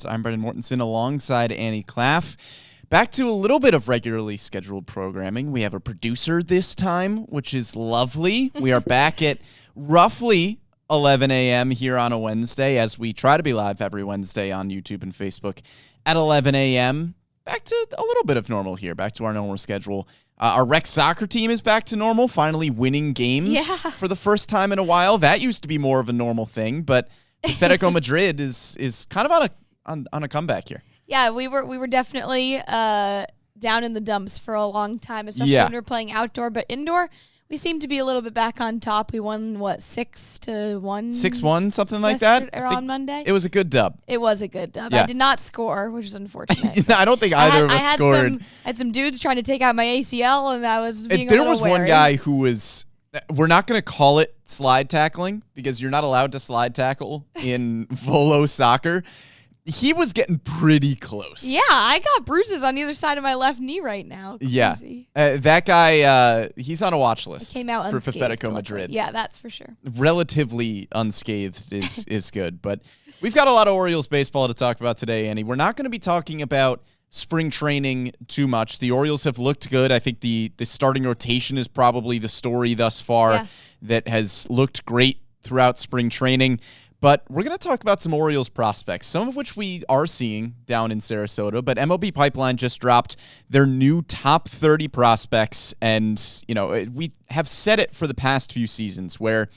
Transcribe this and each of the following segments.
I'm Brendan Mortensen alongside Annie Klaff. Back to a little bit of regularly scheduled programming. We have a producer this time, which is lovely. We are back at roughly 11 a.m. here on a Wednesday, as we try to be live every Wednesday on YouTube and Facebook at 11 a.m. Back to a little bit of normal here, back to our normal schedule. Our rec soccer team is back to normal, finally winning games for the first time in a while. That used to be more of a normal thing, but Atletico Madrid is kind of on a comeback here. Yeah, we were definitely down in the dumps for a long time, especially when we were playing outdoor. But indoor, we seem to be a little bit back on top. We won, 6-1? 6-1, something like that? Or on Monday? It was a good dub. It was a good dub. Yeah. I did not score, which is unfortunate. No, I don't think either of us scored. I had some dudes trying to take out my ACL, and I was being a little wary. There was one guy who was... We're not going to call it slide tackling because you're not allowed to slide tackle in Volo soccer. He was getting pretty close. Yeah, I got bruises on either side of my left knee right now. Crazy. Yeah. That guy, he's on a watch list for Atletico Madrid. Yeah, that's for sure. Relatively unscathed is good. But we've got a lot of Orioles baseball to talk about today, Annie. We're not going to be talking about spring training too much. The Orioles have looked good. I think the starting rotation is probably the story thus far that has looked great throughout spring training. But we're going to talk about some Orioles prospects, some of which we are seeing down in Sarasota. But MLB Pipeline just dropped their new top 30 prospects. And, we have said it for the past few seasons where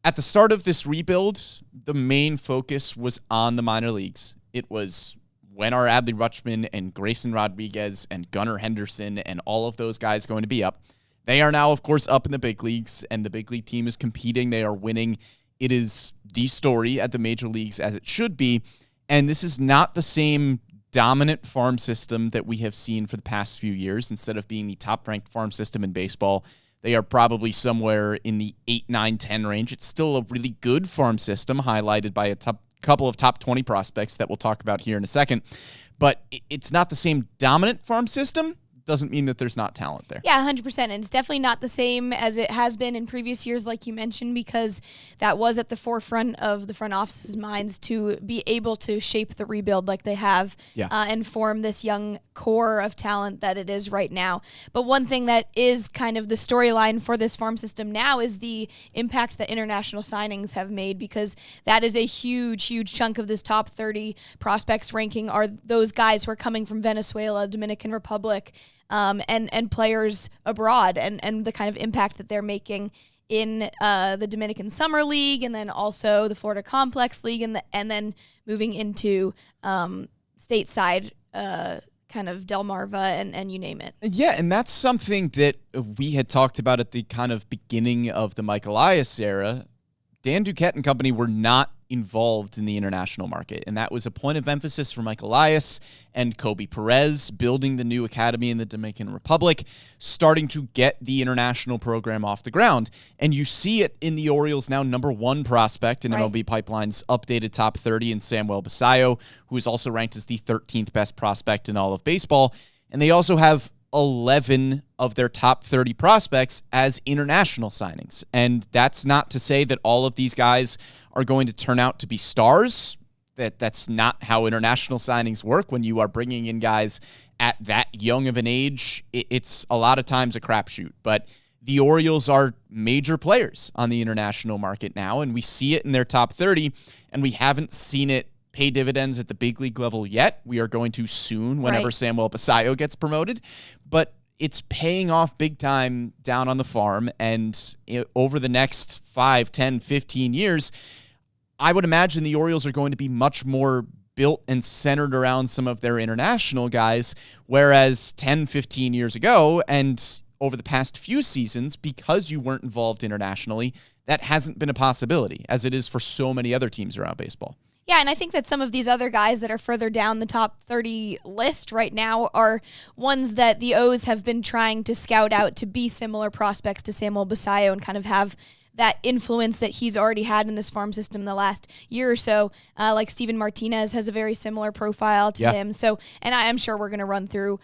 at the start of this rebuild, the main focus was on the minor leagues. It was when are Adley Rutschman and Grayson Rodriguez and Gunnar Henderson and all of those guys going to be up? They are now, of course, up in the big leagues, and the big league team is competing. They are winning. It is the story at the major leagues as it should be, and this is not the same dominant farm system that we have seen for the past few years. Instead of being the top-ranked farm system in baseball, they are probably somewhere in the 8, 9, 10 range. It's still a really good farm system, highlighted by a couple of top 20 prospects that we'll talk about here in a second. But it's not the same dominant farm system. Doesn't mean that there's not talent there. Yeah, 100%. And it's definitely not the same as it has been in previous years, like you mentioned, because that was at the forefront of the front office's minds to be able to shape the rebuild like they have and form this young core of talent that it is right now. But one thing that is kind of the storyline for this farm system now is the impact that international signings have made, because that is a huge, huge chunk of this top 30 prospects ranking are those guys who are coming from Venezuela, Dominican Republic, and players abroad, and the kind of impact that they're making in the Dominican Summer League, and then also the Florida Complex League, and then moving into stateside kind of Delmarva and you name it. Yeah, and that's something that we had talked about at the kind of beginning of the Mike Elias era. Dan Duquette and company were not involved in the international market, and that was a point of emphasis for Mike Elias and Kobe Perez, building the new academy in the Dominican Republic, starting to get the international program off the ground. And you see it in the Orioles' now number 1 prospect in MLB Pipeline's updated top 30 in Samuel Basallo, who is also ranked as the 13th best prospect in all of baseball. And they also have 11 of their top 30 prospects as international signings. And that's not to say that all of these guys are going to turn out to be stars. That's not how international signings work. When you are bringing in guys at that young of an age, it's a lot of times a crapshoot. But the Orioles are major players on the international market now, and we see it in their top 30, and we haven't seen it pay dividends at the big league level yet. We are going to soon whenever Samuel Basallo gets promoted. But it's paying off big time down on the farm. And over the next 5, 10, 15 years, I would imagine the Orioles are going to be much more built and centered around some of their international guys, whereas 10, 15 years ago, and over the past few seasons, because you weren't involved internationally, that hasn't been a possibility, as it is for so many other teams around baseball. Yeah, and I think that some of these other guys that are further down the top 30 list right now are ones that the O's have been trying to scout out to be similar prospects to Samuel Basallo and kind of have that influence that he's already had in this farm system the last year or so. Like Steven Martinez has a very similar profile to him. So, and I am sure we're going to run through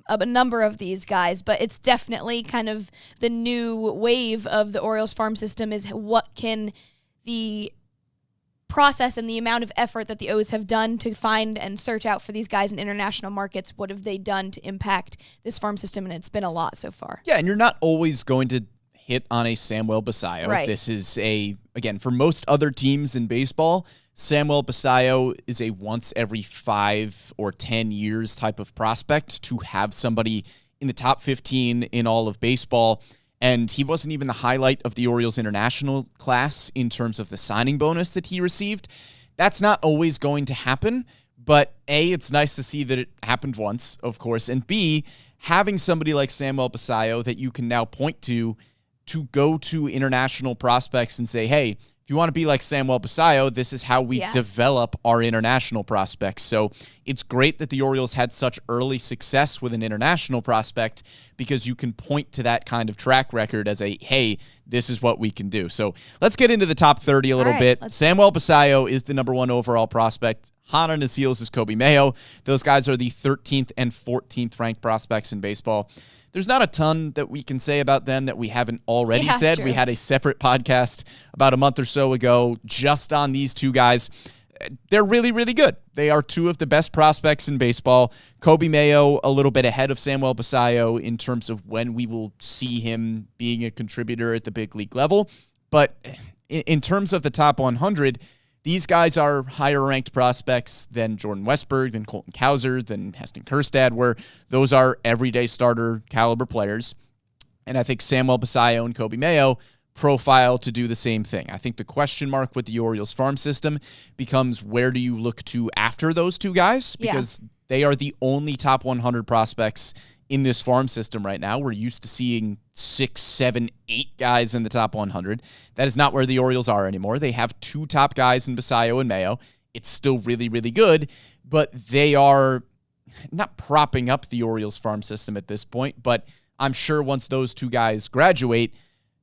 a number of these guys, but it's definitely kind of the new wave of the Orioles farm system is what can the process and the amount of effort that the O's have done to find and search out for these guys in international markets. What have they done to impact this farm system? And it's been a lot so far. Yeah, and you're not always going to hit on a Samuel Basallo. Right. This is again, for most other teams in baseball, Samuel Basallo is a once every 5 or 10 years type of prospect to have somebody in the top 15 in all of baseball. And he wasn't even the highlight of the Orioles international class in terms of the signing bonus that he received. That's not always going to happen, but A, it's nice to see that it happened once, of course, and B, having somebody like Samuel Basallo that you can now point to go to international prospects and say, hey, if you want to be like Samuel Basallo, this is how we develop our international prospects. So it's great that the Orioles had such early success with an international prospect because you can point to that kind of track record as hey, this is what we can do. So let's get into the top 30 a little bit. Samuel Basallo is the number 1 overall prospect. Hot on his heels is Kobe Mayo. Those guys are the 13th and 14th ranked prospects in baseball. There's not a ton that we can say about them that we haven't already said. True. We had a separate podcast about a month or so ago just on these two guys. They're really, really good. They are 2 of the best prospects in baseball. Kobe Mayo a little bit ahead of Samuel Basallo in terms of when we will see him being a contributor at the big league level. But in terms of the top 100, these guys are higher-ranked prospects than Jordan Westberg, than Colton Cowser, than Heston Kjerstad, where those are everyday starter caliber players. And I think Samuel Basallo and Kobe Mayo profile to do the same thing. I think the question mark with the Orioles farm system becomes where do you look to after those 2 guys? Because they are the only top 100 prospects in this farm system right now. We're used to seeing 6, 7, 8 guys in the top 100. That is not where the Orioles are anymore. They have 2 top guys in Basallo and Mayo. It's still really, really good, but they are not propping up the Orioles farm system at this point, but I'm sure once those 2 guys graduate,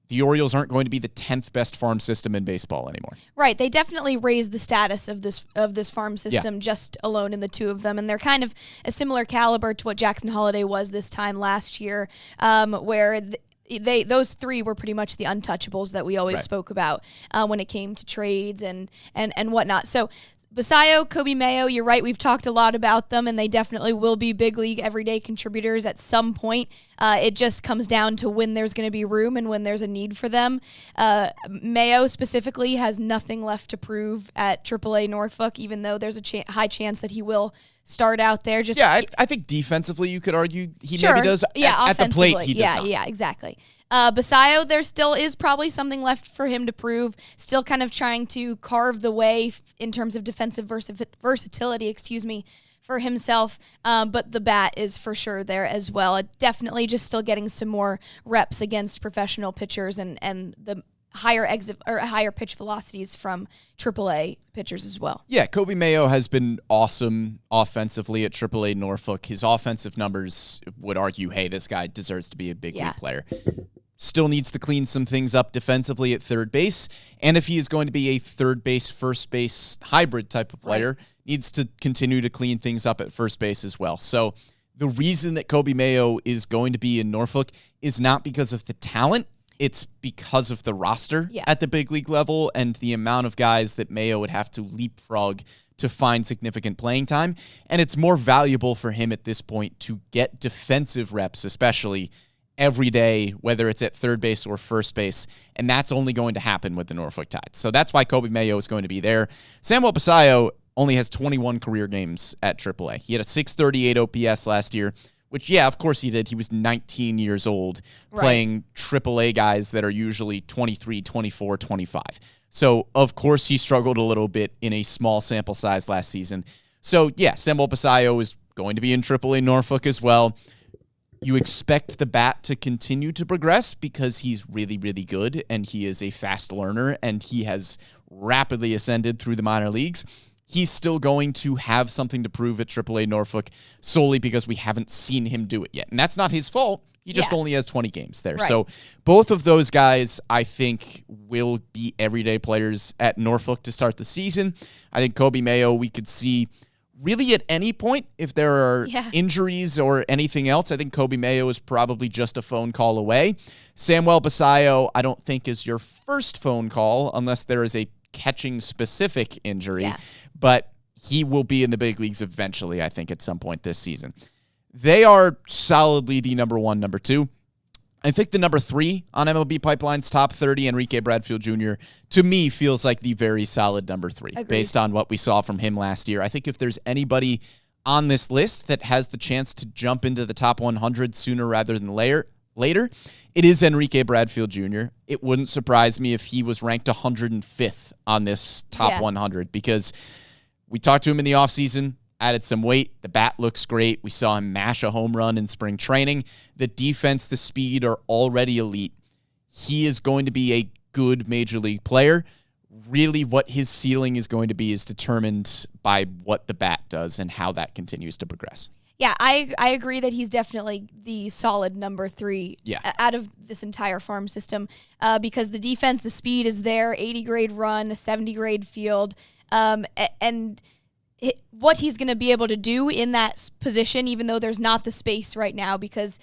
the Orioles aren't going to be the 10th best farm system in baseball anymore. Right. They definitely raised the status of this farm system just alone in the 2 of them. And they're kind of a similar caliber to what Jackson Holliday was this time last year, where those 3 were pretty much the untouchables that we always spoke about when it came to trades and whatnot. So Basallo, Kobe Mayo, you're right. We've talked a lot about them, and they definitely will be big league everyday contributors at some point. It just comes down to when there's going to be room and when there's a need for them. Mayo specifically has nothing left to prove at AAA Norfolk, even though there's a high chance that he will start out there. I think defensively you could argue he maybe does. At the plate he does not. Yeah, exactly. Basallo, there still is probably something left for him to prove. Still kind of trying to carve the way in terms of defensive versatility, for himself. But the bat is for sure there as well. Definitely just still getting some more reps against professional pitchers and the higher pitch velocities from AAA pitchers as well. Yeah, Kobe Mayo has been awesome offensively at AAA Norfolk. His offensive numbers would argue, hey, this guy deserves to be a big league player. Still needs to clean some things up defensively at third base. And if he is going to be a third base, first base hybrid type of player, needs to continue to clean things up at first base as well. So the reason that Kobe Mayo is going to be in Norfolk is not because of the talent. It's because of the roster at the big league level and the amount of guys that Mayo would have to leapfrog to find significant playing time. And it's more valuable for him at this point to get defensive reps, especially every day, whether it's at third base or first base. And that's only going to happen with the Norfolk Tides. So that's why Kobe Mayo is going to be there. Samuel Basallo only has 21 career games at AAA. He had a .638 OPS last year, which, of course he did. He was 19 years old playing AAA guys that are usually 23, 24, 25. So, of course, he struggled a little bit in a small sample size last season. So, Samuel Basallo is going to be in AAA Norfolk as well. You expect the bat to continue to progress because he's really, really good, and he is a fast learner, and he has rapidly ascended through the minor leagues. He's still going to have something to prove at AAA Norfolk solely because we haven't seen him do it yet. And that's not his fault. He just only has 20 games there. Right. So both of those guys, I think, will be everyday players at Norfolk to start the season. I think Kobe Mayo, we could see really at any point if there are injuries or anything else. I think Kobe Mayo is probably just a phone call away. Samuel Basallo, I don't think is your first phone call unless there is a catching specific injury, Yeah. but he will be in the big leagues eventually, I think, at some point this season. They are solidly the number 1, number 2. I think the number 3 on MLB Pipeline's top 30, Enrique Bradfield Jr., to me feels like the very solid number 3. Agreed. Based on what we saw from him last year. I think if there's anybody on this list that has the chance to jump into the top 100 sooner rather than later, it is Enrique Bradfield Jr. It wouldn't surprise me if he was ranked 105th on this top 100 because we talked to him in the offseason, added some weight. The bat looks great. We saw him mash a home run in spring training. The defense, the speed are already elite. He is going to be a good major league player. Really what his ceiling is going to be is determined by what the bat does and how that continues to progress. Yeah, I agree that he's definitely the solid number 3 out of this entire farm system because the defense, the speed is there, 80-grade run, a 70-grade field, and what he's going to be able to do in that position, even though there's not the space right now because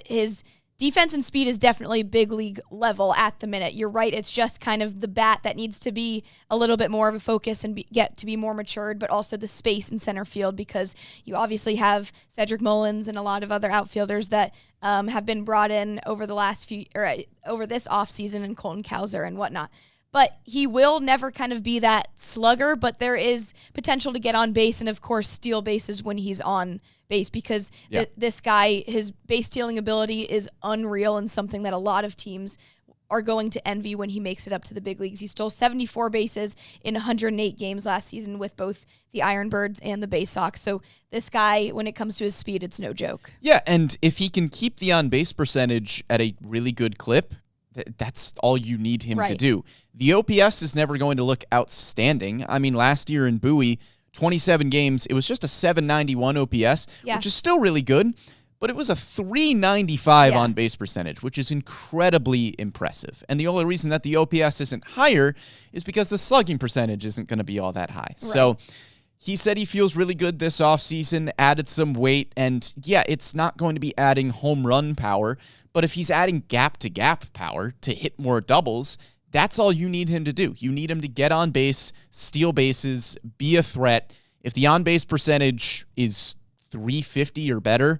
his defense and speed is definitely big league level at the minute. You're right. It's just kind of the bat that needs to be a little bit more of a focus and get to be more matured, but also the space in center field because you obviously have Cedric Mullins and a lot of other outfielders that have been brought in over the last over this offseason and Colton Cowser and whatnot. But he will never kind of be that slugger, but there is potential to get on base and, of course, steal bases when he's on base because this guy, his base stealing ability is unreal and something that a lot of teams are going to envy when he makes it up to the big leagues. He stole 74 bases in 108 games last season with both the Ironbirds and the Bay Sox. So this guy, when it comes to his speed, it's no joke. Yeah, and if he can keep the on-base percentage at a really good clip, that's all you need him to do. The OPS is never going to look outstanding. I mean, last year in Bowie, 27 games, it was just a 791 OPS, which is still really good, but it was a 395 on-base percentage, which is incredibly impressive. And the only reason that the OPS isn't higher is because the slugging percentage isn't going to be all that high. Right. So he said he feels really good this offseason, added some weight, and it's not going to be adding home run power, but if he's adding gap-to-gap power to hit more doubles, that's all you need him to do. You need him to get on base, steal bases, be a threat. If the on-base percentage is 350 or better,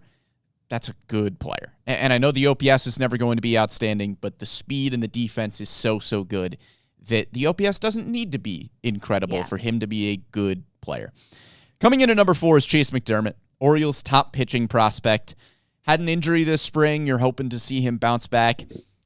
that's a good player. And I know the OPS is never going to be outstanding, but the speed and the defense is so good that the OPS doesn't need to be incredible for him to be a good player. Coming in at number 4 is Chase McDermott, Orioles' top pitching prospect. Had an injury this spring. You're hoping to see him bounce back.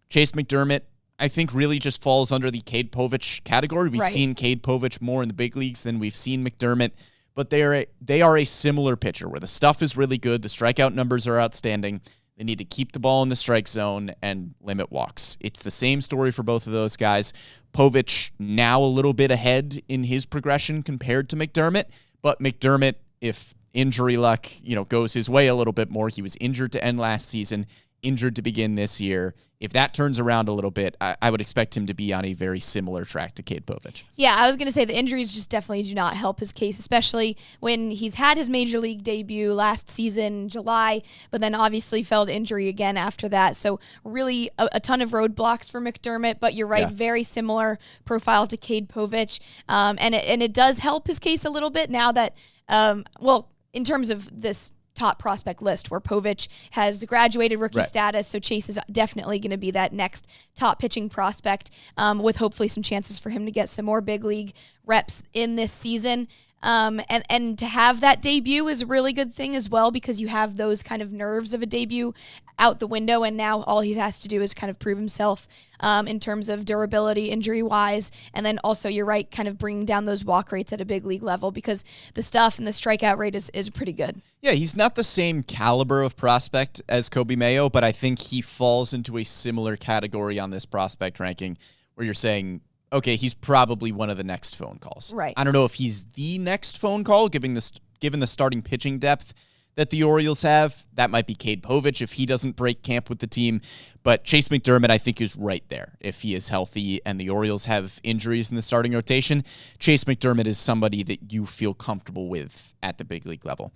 Chase McDermott, I think, really just falls under the Cade Povich category. We've seen Cade Povich more in the big leagues than we've seen McDermott, but they are a similar pitcher where the stuff is really good. The strikeout numbers are outstanding. They need to keep the ball in the strike zone and limit walks. It's the same story for both of those guys. Povich now a little bit ahead in his progression compared to McDermott, but McDermott, if injury luck, goes his way a little bit more. He was injured to end last season, injured to begin this year. If that turns around a little bit, I would expect him to be on a very similar track to Cade Povich. Yeah, I was going to say the injuries just definitely do not help his case, especially when he's had his major league debut last season, July, but then obviously fell to injury again after that. So really a ton of roadblocks for McDermott, but you're right, very similar profile to Cade Povich. And it does help his case a little bit now that, in terms of this top prospect list where Povich has graduated rookie status, so Chase is definitely going to be that next top pitching prospect with hopefully some chances for him to get some more big league reps in this season. And to have that debut is a really good thing as well because you have those kind of nerves of a debut out the window, and now all he has to do is kind of prove himself in terms of durability, injury-wise, and then also, you're right, kind of bringing down those walk rates at a big league level because the stuff and the strikeout rate is pretty good. Yeah, he's not the same caliber of prospect as Kobe Mayo, but I think he falls into a similar category on this prospect ranking where you're saying, okay, he's probably one of the next phone calls. Right. I don't know if he's the next phone call, given the starting pitching depth that the Orioles have. That might be Cade Povich if he doesn't break camp with the team. But Chase McDermott, I think, is right there. If he is healthy and the Orioles have injuries in the starting rotation, Chase McDermott is somebody that you feel comfortable with at the big league level.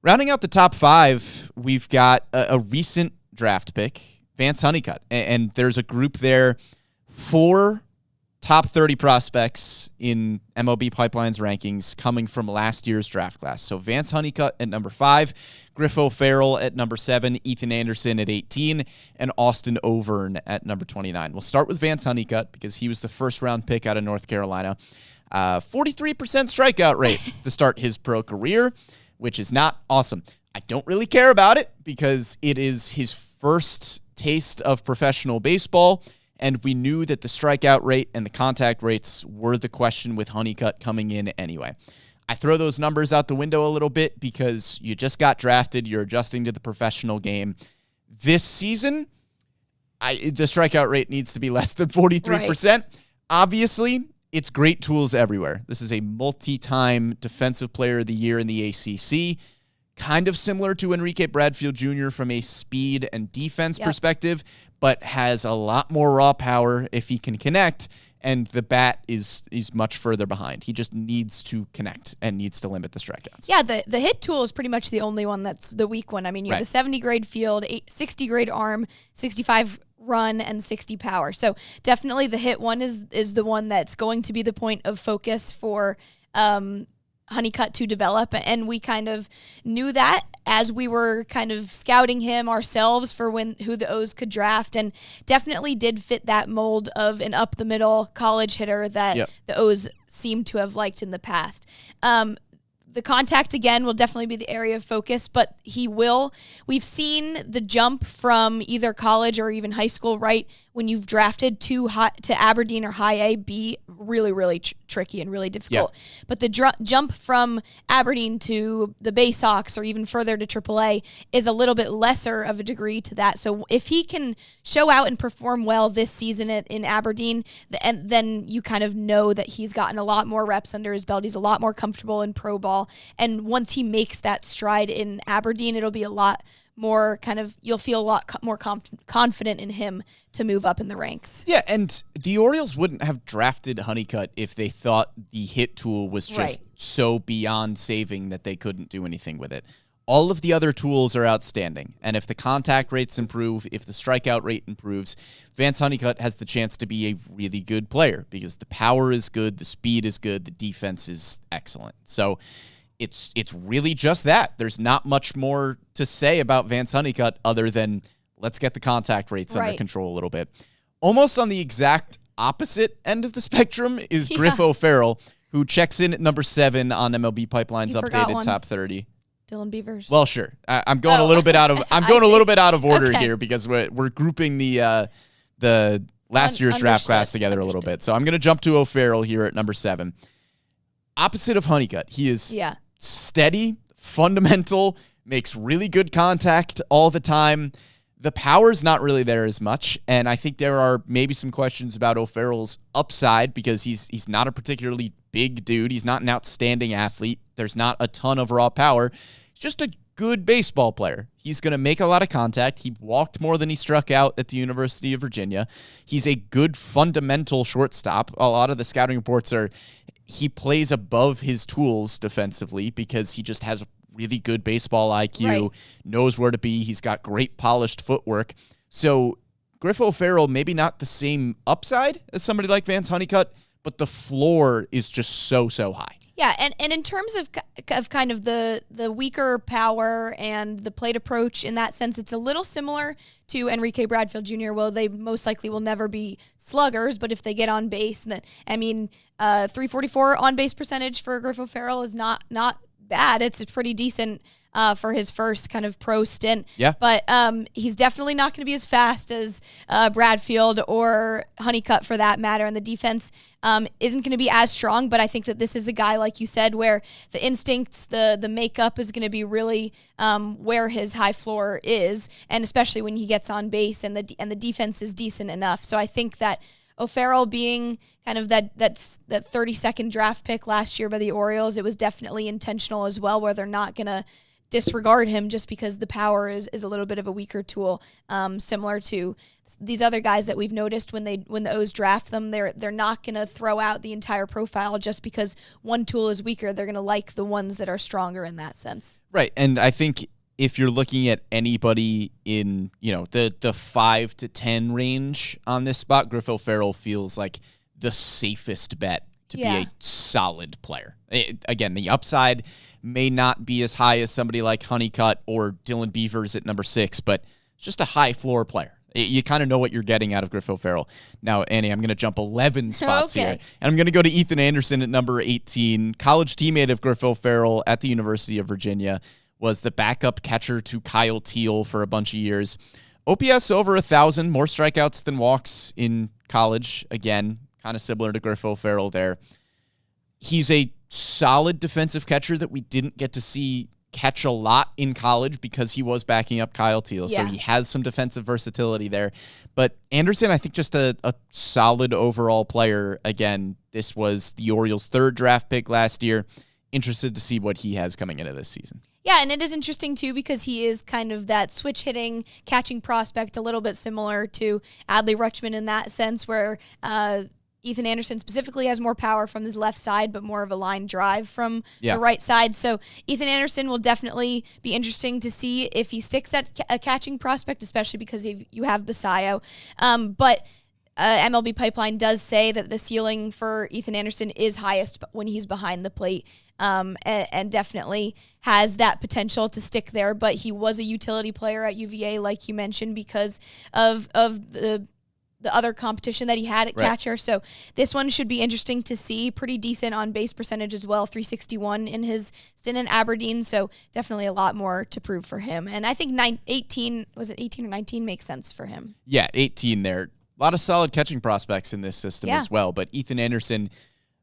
Rounding out the top 5, we've got a recent draft pick, Vance Honeycutt. And there's a group there, 4 top 30 prospects in MLB Pipeline's rankings coming from last year's draft class. So Vance Honeycutt at number 5, Griffin O'Ferrall at number 7, Ethan Anderson at 18, and Austin Overn at number 29. We'll start with Vance Honeycutt because he was the first-round pick out of North Carolina. 43% strikeout rate to start his pro career, which is not awesome. I don't really care about it because it is his first taste of professional baseball, and we knew that the strikeout rate and the contact rates were the question with Honeycutt coming in anyway. I throw those numbers out the window a little bit because you just got drafted, you're adjusting to the professional game. This season, the strikeout rate needs to be less than 43%. Right. Obviously, it's great tools everywhere. This is a multi-time Defensive Player of the Year in the ACC, kind of similar to Enrique Bradfield Jr. from a speed and defense perspective, but has a lot more raw power if he can connect, and the bat is much further behind. He just needs to connect and needs to limit the strikeouts. Yeah, the hit tool is pretty much the only one that's the weak one. I mean, you have a 70-grade field, 60-grade arm, 65 run, and 60 power. So definitely the hit one is the one that's going to be the point of focus for Honeycutt to develop, and we kind of knew that as we were kind of scouting him ourselves for who the O's could draft, and definitely did fit that mold of an up-the-middle college hitter that the O's seem to have liked in the past. The contact, again, will definitely be the area of focus, but we've seen the jump from either college or even high school, right, when you've drafted to Aberdeen or high A, be really, really tricky and really difficult. Yeah. But the jump from Aberdeen to the Bay Sox or even further to AAA is a little bit lesser of a degree to that. So if he can show out and perform well this season in Aberdeen, then you kind of know that he's gotten a lot more reps under his belt. He's a lot more comfortable in pro ball. And once he makes that stride in Aberdeen, it'll be a lot more you'll feel a lot more confident in him to move up in the ranks. Yeah, and the Orioles wouldn't have drafted Honeycutt if they thought the hit tool was just so beyond saving that they couldn't do anything with it. All of the other tools are outstanding, and if the contact rates improve, if the strikeout rate improves, Vance Honeycutt has the chance to be a really good player because the power is good, the speed is good, the defense is excellent. So it's really just that. There's not much more to say about Vance Honeycutt other than let's get the contact rates under control a little bit. Almost on the exact opposite end of the spectrum is Griffin O'Ferrall, who checks in at number 7 on MLB Pipeline's updated top 30. Dylan Beavers. Well, sure. I'm going a little bit out of a little bit out of order here because we're grouping the last year's draft class together a little bit. So I'm going to jump to O'Ferrall here at number 7. Opposite of Honeycutt, he is steady, fundamental, makes really good contact all the time. The power's not really there as much, and I think there are maybe some questions about O'Ferrall's upside because he's not a particularly big dude. He's not an outstanding athlete. There's not a ton of raw power. He's just a good baseball player. He's going to make a lot of contact. He walked more than he struck out at the University of Virginia. He's a good fundamental shortstop. A lot of the scouting reports are he plays above his tools defensively because he just has really good baseball IQ, knows where to be. He's got great polished footwork. So Griffin O'Ferrall, maybe not the same upside as somebody like Vance Honeycutt, but the floor is just so high. Yeah, and in terms of kind of the weaker power and the plate approach in that sense, it's a little similar to Enrique Bradfield Jr. Well, they most likely will never be sluggers, but if they get on base, then 344 on base percentage for Griffin O'Ferrall is not bad. It's pretty decent for his first kind of pro stint. Yeah. But he's definitely not going to be as fast as Bradfield or Honeycutt for that matter. And the defense isn't going to be as strong. But I think that this is a guy, like you said, where the instincts, the makeup is going to be really where his high floor is. And especially when he gets on base and the defense is decent enough. So I think that O'Ferrall being kind of that 32nd draft pick last year by the Orioles, it was definitely intentional as well, where they're not going to disregard him just because the power is a little bit of a weaker tool, similar to these other guys that we've noticed when the O's draft them. They're not going to throw out the entire profile just because one tool is weaker. They're going to like the ones that are stronger in that sense. Right, and I think if you're looking at anybody in the 5 to 10 range on this spot, Griffin O'Ferrall feels like the safest bet to be Yeah. a solid player. Again, the upside may not be as high as somebody like Honeycutt or Dylan Beavers at number 6, but it's just a high floor player. You kind of know what you're getting out of Griffin O'Ferrall. Now, Annie, I'm going to jump 11 spots here. And I'm going to go to Ethan Anderson at number 18. College teammate of Griffin O'Ferrall at the University of Virginia. Was the backup catcher to Kyle Teal for a bunch of years. OPS over 1,000, more strikeouts than walks in college. Again, kind of similar to Griffin O'Ferrall there. He's a solid defensive catcher that we didn't get to see catch a lot in college because he was backing up Kyle Teal. Yeah. So he has some defensive versatility there. But Anderson, I think just a solid overall player. Again, this was the Orioles' 3rd draft pick last year. Interested to see what he has coming into this season. Yeah, and it is interesting, too, because he is kind of that switch-hitting, catching prospect, a little bit similar to Adley Rutschman in that sense, where Ethan Anderson specifically has more power from his left side, but more of a line drive from the right side. So Ethan Anderson will definitely be interesting to see if he sticks at a catching prospect, especially because you have Basayo. But MLB Pipeline does say that the ceiling for Ethan Anderson is highest when he's behind the plate, and definitely has that potential to stick there. But he was a utility player at UVA, like you mentioned, because of the other competition that he had at catcher. So this one should be interesting to see. Pretty decent on base percentage as well, 361 in his stint in Aberdeen. So definitely a lot more to prove for him. And I think 18 or 19 makes sense for him. Yeah, 18 there. A lot of solid catching prospects in this system as well. But Ethan Anderson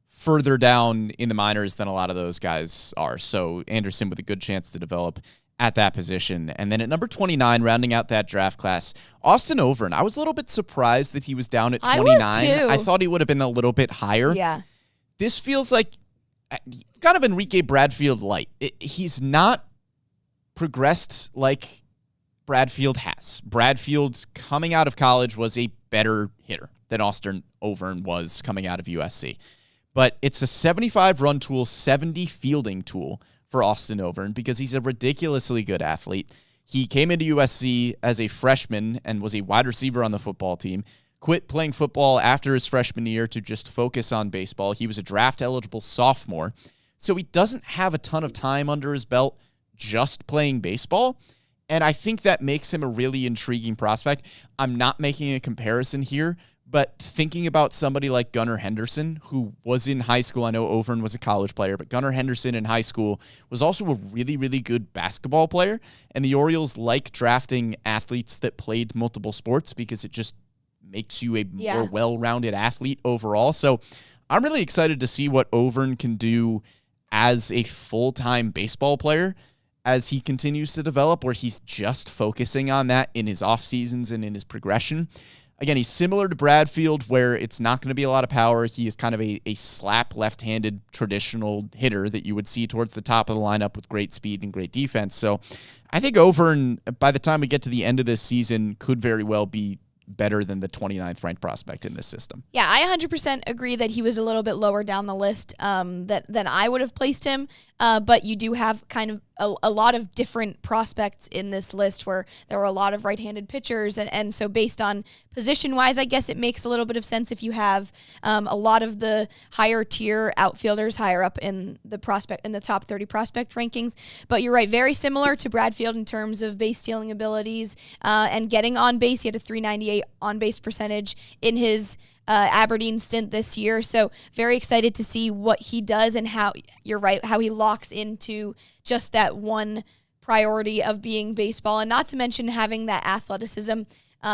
further down in the minors than a lot of those guys are. So Anderson with a good chance to develop at that position. And then at number 29, rounding out that draft class, Austin Overn. I was a little bit surprised that he was down at 29. I was too. I thought he would have been a little bit higher. Yeah. This feels like kind of Enrique Bradfield light. He's not progressed like Bradfield has. Bradfield coming out of college was a better hitter than Austin Overn was coming out of USC. But it's a 75 run tool, 70 fielding tool for Austin Overn because he's a ridiculously good athlete. He came into USC as a freshman and was a wide receiver on the football team, quit playing football after his freshman year to just focus on baseball. He was a draft-eligible sophomore, so he doesn't have a ton of time under his belt just playing baseball, and I think that makes him a really intriguing prospect. I'm not making a comparison here, but thinking about somebody like Gunnar Henderson, who was in high school, I know Overn was a college player, but Gunnar Henderson in high school was also a really, really good basketball player. And the Orioles like drafting athletes that played multiple sports because it just makes you a more well-rounded athlete overall. So I'm really excited to see what Overn can do as a full-time baseball player as he continues to develop, where he's just focusing on that in his off seasons and in his progression. Again, he's similar to Bradfield, where it's not going to be a lot of power. He is kind of a slap left-handed traditional hitter that you would see towards the top of the lineup with great speed and great defense. So I think Overn, by the time we get to the end of this season, could very well be better than the 29th ranked prospect in this system. Yeah, I 100% agree that he was a little bit lower down the list than I would have placed him. But you do have kind of a lot of different prospects in this list where there were a lot of right-handed pitchers. And so based on position-wise, I guess it makes a little bit of sense if you have a lot of the higher-tier outfielders higher up in the top 30 prospect rankings. But you're right, very similar to Bradfield in terms of base stealing abilities and getting on base. He had a 398 on-base percentage in his Aberdeen stint this year. So very excited to see what he does and how, you're right, how he locks into just that one priority of being baseball, and not to mention having that athleticism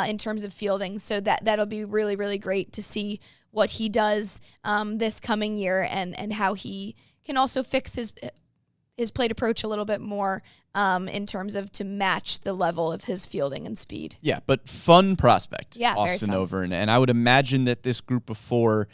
in terms of fielding. So that'll be really, really great to see what he does this coming year and how he can also fix his plate approach a little bit more in terms of to match the level of his fielding and speed. Yeah, but fun prospect, Austin Overn. And I would imagine that this group of four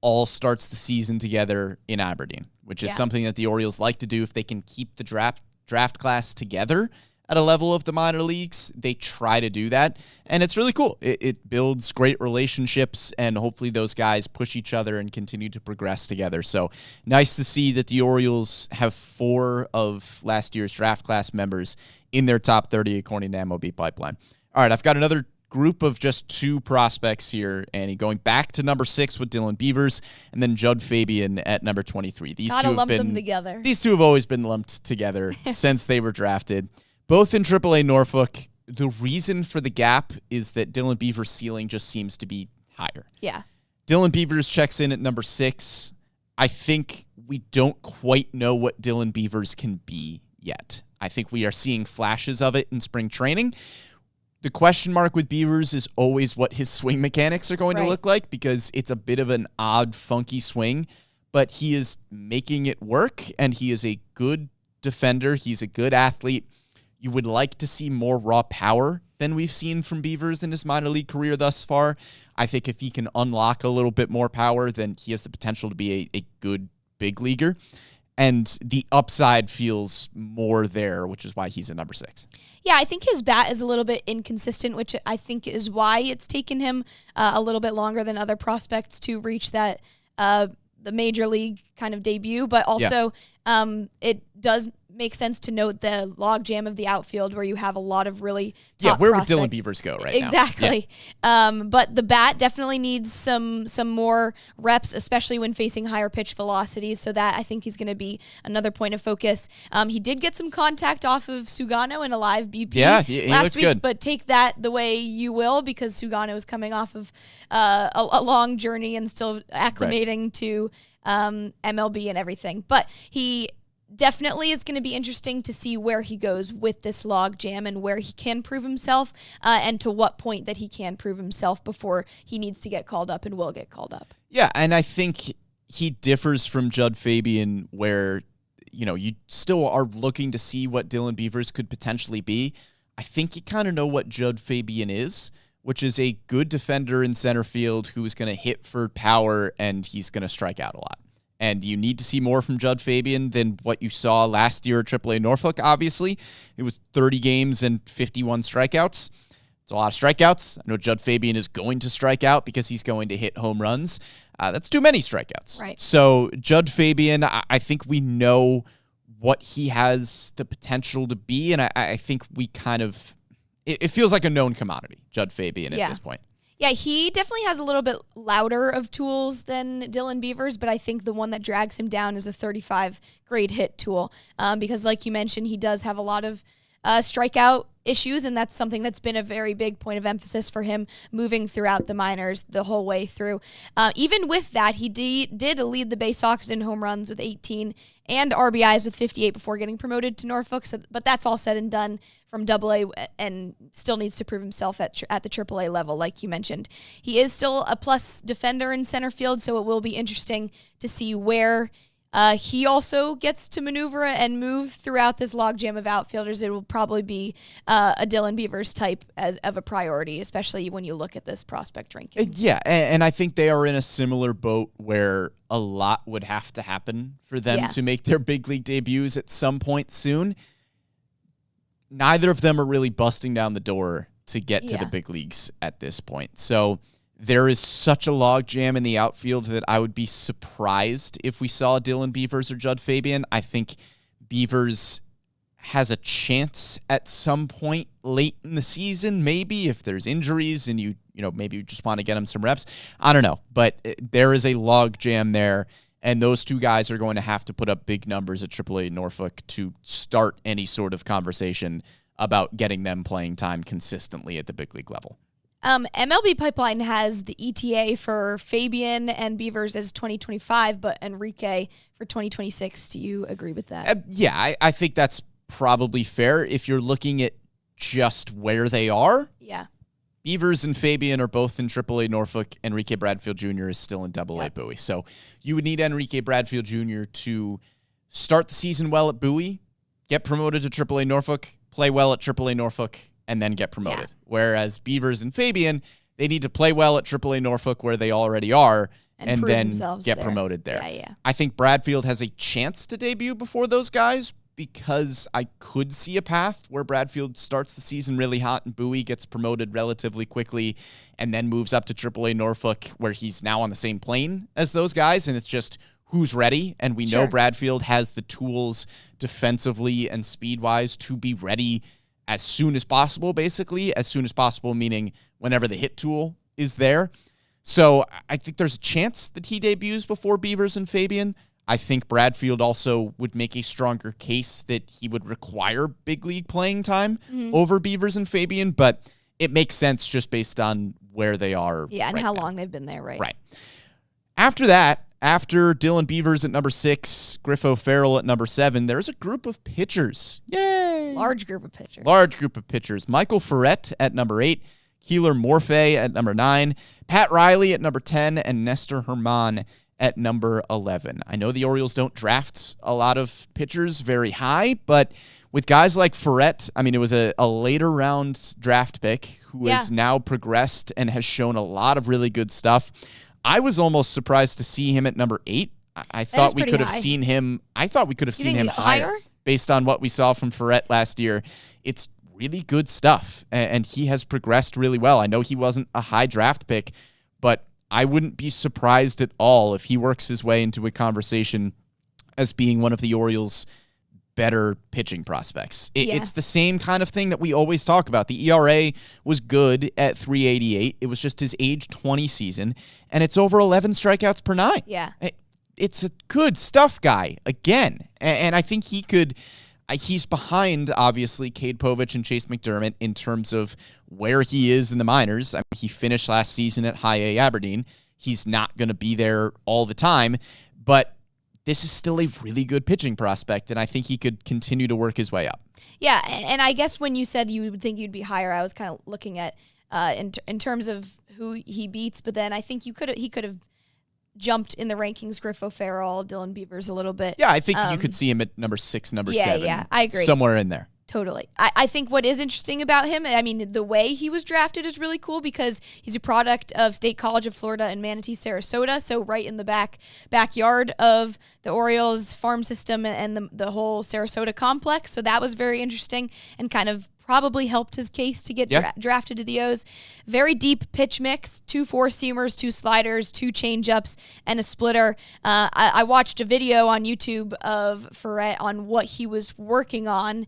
all starts the season together in Aberdeen, which is something that the Orioles like to do if they can keep the draft class together at a level of the minor leagues. They try to do that, and it's really cool. It builds great relationships, and hopefully those guys push each other and continue to progress together. So nice to see that the Orioles have 4 of last year's draft class members in their top 30 according to MLB Pipeline. All right, I've got another group of just two prospects here, Annie, going back to number 6 with Dylan Beavers, and then Judd Fabian at number 23. Gotta lump them together. These two have always been lumped together since they were drafted. Both in AAA Norfolk. The reason for the gap is that Dylan Beavers' ceiling just seems to be higher. Yeah. Dylan Beavers checks in at number 6. I think we don't quite know what Dylan Beavers can be yet. I think we are seeing flashes of it in spring training. The question mark with Beavers is always what his swing mechanics are going to look like, because it's a bit of an odd, funky swing, but he is making it work, and he is a good defender. He's a good athlete. You would like to see more raw power than we've seen from Beavers in his minor league career thus far. I think if he can unlock a little bit more power, then he has the potential to be a good big leaguer. And the upside feels more there, which is why he's at number 6. Yeah, I think his bat is a little bit inconsistent, which I think is why it's taken him a little bit longer than other prospects to reach that the major league kind of debut. But also it does make sense to note the logjam of the outfield, where you have a lot of really top where prospects. would Dylan Beavers go right now? Exactly. But the bat definitely needs some more reps, especially when facing higher pitch velocities. So that, I think, he's going to be another point of focus. He did get some contact off of Sugano in a live BP he last looked week, good. but take that the way you will, because Sugano is coming off of a long journey and still acclimating to MLB and everything. But he definitely is going to be interesting to see where he goes with this log jam and where he can prove himself, and to what point that he can prove himself before he needs to get called up and will get called up. Yeah, and I think he differs from Judd Fabian, where, you still are looking to see what Dylan Beavers could potentially be. I think you kind of know what Judd Fabian is, which is a good defender in center field who is going to hit for power, and he's going to strike out a lot. And you need to see more from Judd Fabian than what you saw last year at AAA Norfolk, obviously. It was 30 games and 51 strikeouts. It's a lot of strikeouts. I know Judd Fabian is going to strike out because he's going to hit home runs. That's too many strikeouts. Right. So Judd Fabian, I think we know what he has the potential to be, and I think we kind of... It feels like a known commodity, Judd Fabian, at this point. Yeah, he definitely has a little bit louder of tools than Dylan Beavers, but I think the one that drags him down is a 35 grade hit tool, because like you mentioned, he does have a lot of strikeout issues, and that's something that's been a very big point of emphasis for him moving throughout the minors the whole way through. Even with that, he did lead the Bay Sox in home runs with 18 and RBIs with 58 before getting promoted to Norfolk. But that's all said and done from AA, and still needs to prove himself at the AAA level, like you mentioned. He is still a plus defender in center field, so it will be interesting to see where he also gets to maneuver and move throughout this logjam of outfielders. It will probably be a Dylan Beavers type of a priority, especially when you look at this prospect ranking. Yeah, and I think they are in a similar boat where a lot would have to happen for them to make their big league debuts at some point soon. Neither of them are really busting down the door to get to the big leagues at this point. So there is such a logjam in the outfield that I would be surprised if we saw Dylan Beavers or Judd Fabian. I think Beavers has a chance at some point late in the season, maybe if there's injuries and you maybe you just want to get him some reps. I don't know, but there is a logjam there, and those two guys are going to have to put up big numbers at AAA Norfolk to start any sort of conversation about getting them playing time consistently at the big league level. MLB Pipeline has the ETA for Fabian and Beavers as 2025, but Enrique for 2026. Do you agree with that? Yeah, I think that's probably fair if you're looking at just where they are. Yeah. Beavers and Fabian are both in AAA Norfolk. Enrique Bradfield Jr. is still in AA Bowie. So you would need Enrique Bradfield Jr. to start the season well at Bowie, get promoted to AAA Norfolk, play well at AAA Norfolk, and then get promoted. Yeah. Whereas Beavers and Fabian, they need to play well at AAA Norfolk where they already are and then get promoted there. Yeah. I think Bradfield has a chance to debut before those guys because I could see a path where Bradfield starts the season really hot and Bowie gets promoted relatively quickly and then moves up to AAA Norfolk where he's now on the same plane as those guys, and it's just who's ready. And we know Bradfield has the tools defensively and speed-wise to be ready as soon as possible, basically. As soon as possible, meaning whenever the hit tool is there. So I think there's a chance that he debuts before Beavers and Fabian. I think Bradfield also would make a stronger case that he would require big league playing time over Beavers and Fabian, but it makes sense just based on where they are. Yeah, and right how now. long they've been there, right? Right. After that, after Dylan Beavers at number 6, Griffin O'Ferrall at number 7, there's a group of pitchers. Yay! Large group of pitchers. Large group of pitchers. Michael Ferret at number 8, Keeler Morphe at number 9, Pat Riley at number 10, and Nestor Herman at number 11. I know the Orioles don't draft a lot of pitchers very high, but with guys like Ferret, I mean, it was a later round draft pick who has now progressed and has shown a lot of really good stuff. I was almost surprised to see him at number 8. I thought we could have seen him. I thought we could have seen him higher based on what we saw from Ferret last year. It's really good stuff, and he has progressed really well. I know he wasn't a high draft pick, but I wouldn't be surprised at all if he works his way into a conversation as being one of the Orioles' better pitching prospects. It's the same kind of thing that we always talk about. The ERA was good at 388. It was just his age 20 season, and it's over 11 strikeouts per 9. Yeah. It's a good stuff guy, again. And I think he could... He's behind, obviously, Cade Povich and Chase McDermott in terms of where he is in the minors. I mean, he finished last season at High A Aberdeen. He's not going to be there all the time, but this is still a really good pitching prospect, and I think he could continue to work his way up. Yeah, and I guess when you said you would think you'd be higher, I was kind of looking at in terms of who he beats, but then I think he could have jumped in the rankings, Griffin O'Ferrall, Dylan Beavers a little bit. Yeah, I think you could see him at number 6, number 7. Yeah, I agree. Somewhere in there. Totally. I think what is interesting about him, I mean, the way he was drafted is really cool because he's a product of State College of Florida and Manatee, Sarasota, so right in the backyard of the Orioles farm system and the whole Sarasota complex. So that was very interesting and kind of probably helped his case to get drafted to the O's. Very deep pitch mix, 2 four-seamers, 2 sliders, 2 changeups, and a splitter. I watched a video on YouTube of Ferret on what he was working on